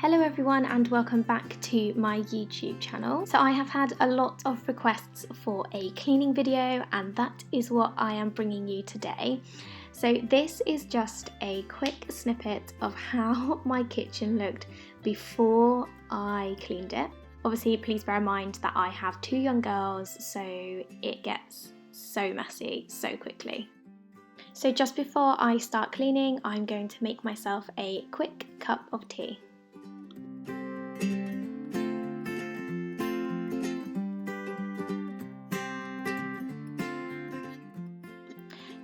Hello everyone and welcome back to my YouTube channel. So I have had a lot of requests for a cleaning video and that is what I am bringing you today. So this is just a quick snippet of how my kitchen looked before I cleaned it. Obviously please bear in mind that I have two young girls, so it gets so messy so quickly. So just before I start cleaning, I'm going to make myself a quick cup of tea.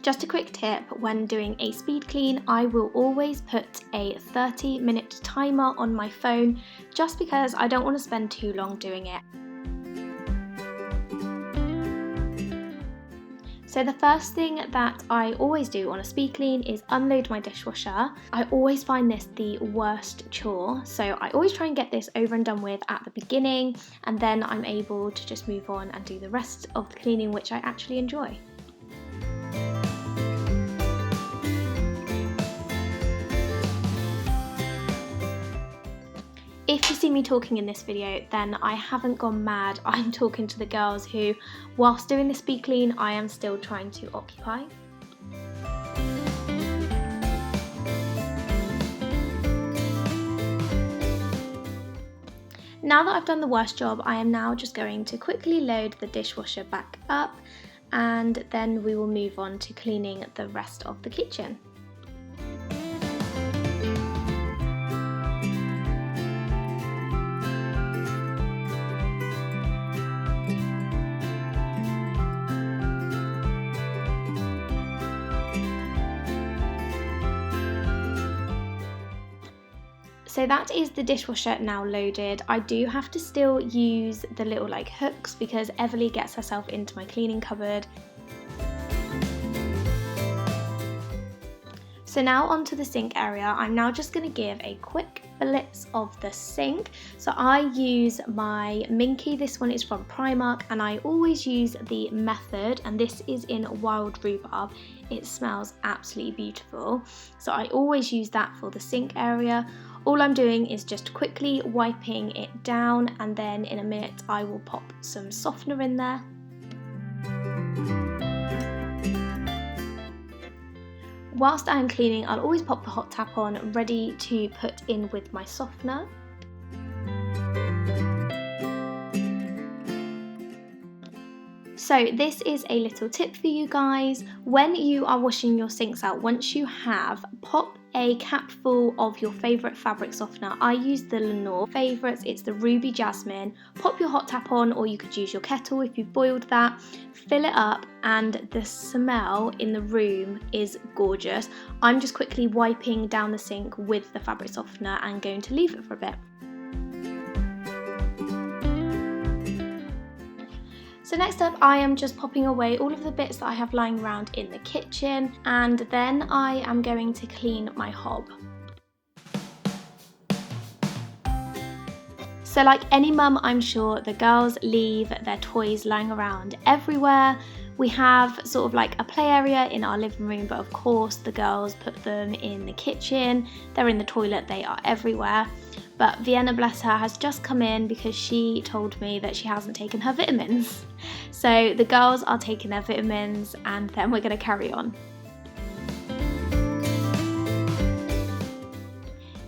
Just a quick tip, when doing a speed clean, I will always put a 30-minute timer on my phone just because I don't want to spend too long doing it. So the first thing that I always do on a speed clean is unload my dishwasher. I always find this the worst chore, so I always try and get this over and done with at the beginning, and then I'm able to just move on and do the rest of the cleaning, which I actually enjoy. If you see me talking in this video, then I haven't gone mad. I'm talking to the girls who, whilst doing the speed clean, I am still trying to occupy. Now that I've done the worst job, I am now just going to quickly load the dishwasher back up and then we will move on to cleaning the rest of the kitchen. So that is the dishwasher now loaded. I do have to still use the little hooks because Elly gets herself into my cleaning cupboard. So now onto the sink area. I'm now just going to give a quick blitz of the sink. So I use my Minky, this one is from Primark, and I always use the Method, and this is in Wild Rhubarb. It smells absolutely beautiful. So I always use that for the sink area. All I'm doing is just quickly wiping it down, and then in a minute I will pop some softener in there. Whilst I'm cleaning, I'll always pop the hot tap on, ready to put in with my softener. So this is a little tip for you guys. When you are washing your sinks out, once you have, pop a cap full of your favourite fabric softener. I use the Lenore favourites, it's the Ruby Jasmine. Pop your hot tap on, or you could use your kettle if you've boiled that. Fill it up and the smell in the room is gorgeous. I'm just quickly wiping down the sink with the fabric softener and going to leave it for a bit. So next up, I am just popping away all of the bits that I have lying around in the kitchen, and then I am going to clean my hob. So like any mum, I'm sure the girls leave their toys lying around everywhere. We have sort of a play area in our living room, but of course the girls put them in the kitchen, they're in the toilet, they are everywhere. But Vienna, bless her, has just come in because she told me that she hasn't taken her vitamins. So the girls are taking their vitamins and then we're going to carry on.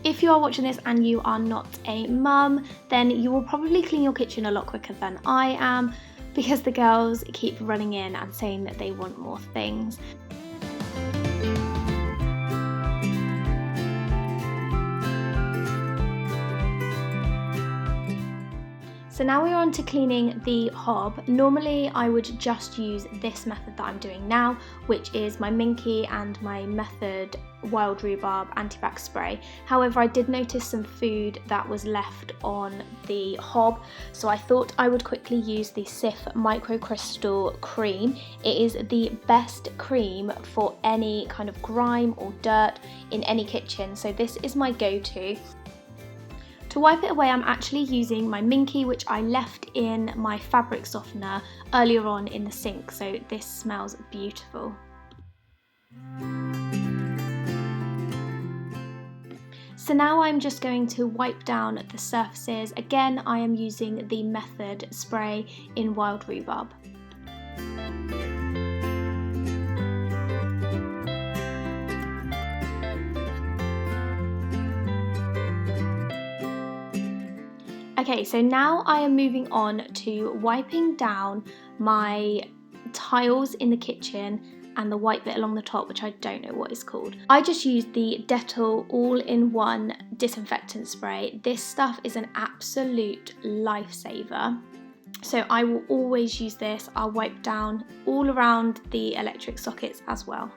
If you are watching this and you are not a mum, then you will probably clean your kitchen a lot quicker than I am because the girls keep running in and saying that they want more things. So now we're on to cleaning the hob. Normally I would just use this method that I'm doing now, which is my Minky and my Method Wild Rhubarb Anti-Bac Spray. However, I did notice some food that was left on the hob, so I thought I would quickly use the Cif Micro Crystal Cream. It is the best cream for any kind of grime or dirt in any kitchen, so this is my go-to. To wipe it away, I'm actually using my Minky, which I left in my fabric softener earlier on in the sink, so this smells beautiful. So now I'm just going to wipe down the surfaces. Again, I am using the Method spray in Wild Rhubarb. Okay, so now I am moving on to wiping down my tiles in the kitchen and the white bit along the top, which I don't know what it's called. I just used the Dettol all-in-one disinfectant spray. This stuff is an absolute lifesaver. So I will always use this. I'll wipe down all around the electric sockets as well.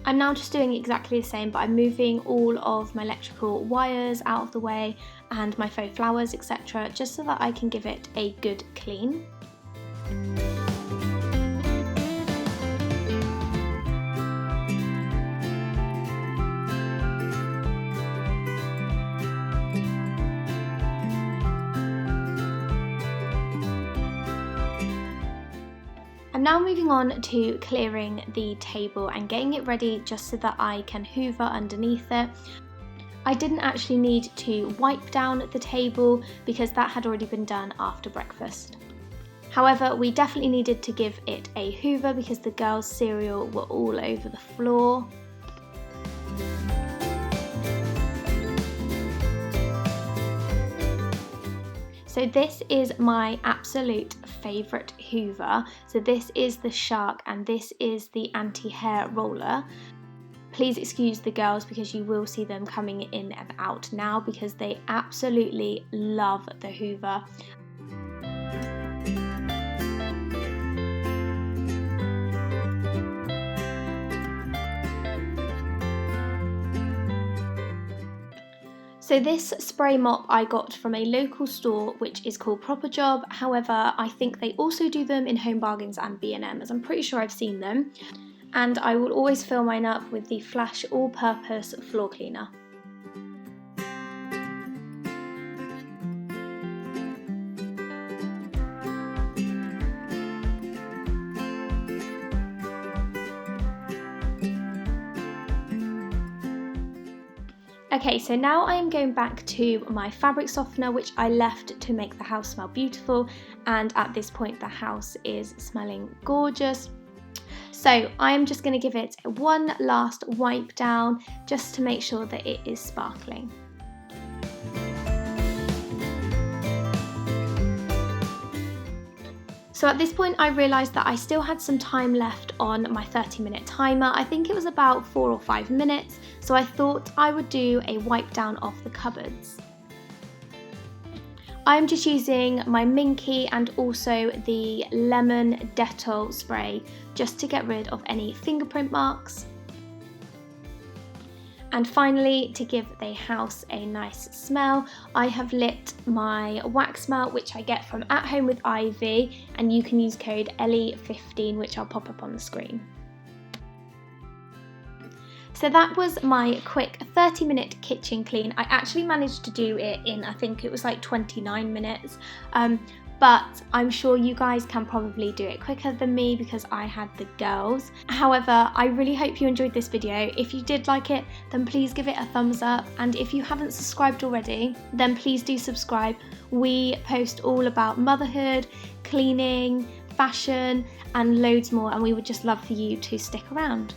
I'm now just doing exactly the same, but I'm moving all of my electrical wires out of the way and my faux flowers, etc., just so that I can give it a good clean. I'm now moving on to clearing the table and getting it ready just so that I can hoover underneath it. I didn't actually need to wipe down the table because that had already been done after breakfast. However, we definitely needed to give it a hoover because the girls' cereal were all over the floor. So this is my absolute favourite hoover. So this is the Shark and this is the anti-hair roller. Please excuse the girls because you will see them coming in and out now because they absolutely love the hoover. So this spray mop I got from a local store which is called Proper Job. However, I think they also do them in Home Bargains and B&M, as I'm pretty sure I've seen them. And I will always fill mine up with the Flash All-Purpose Floor Cleaner. Okay, so now I am going back to my fabric softener, which I left to make the house smell beautiful, and at this point the house is smelling gorgeous. So I am just going to give it one last wipe down just to make sure that it is sparkling. So at this point I realised that I still had some time left on my 30-minute timer. I think it was about 4 or 5 minutes, so I thought I would do a wipe down of the cupboards. I'm just using my Minky and also the Lemon Dettol spray just to get rid of any fingerprint marks. And finally, to give the house a nice smell, I have lit my wax melt, which I get from At Home with Ivy, and you can use code Elly15, which I'll pop up on the screen. So that was my quick 30-minute kitchen clean. I actually managed to do it in, I think it was like 29 minutes. But I'm sure you guys can probably do it quicker than me because I had the girls. However, I really hope you enjoyed this video. If you did like it, then please give it a thumbs up. And if you haven't subscribed already, then please do subscribe. We post all about motherhood, cleaning, fashion, and loads more. And we would just love for you to stick around.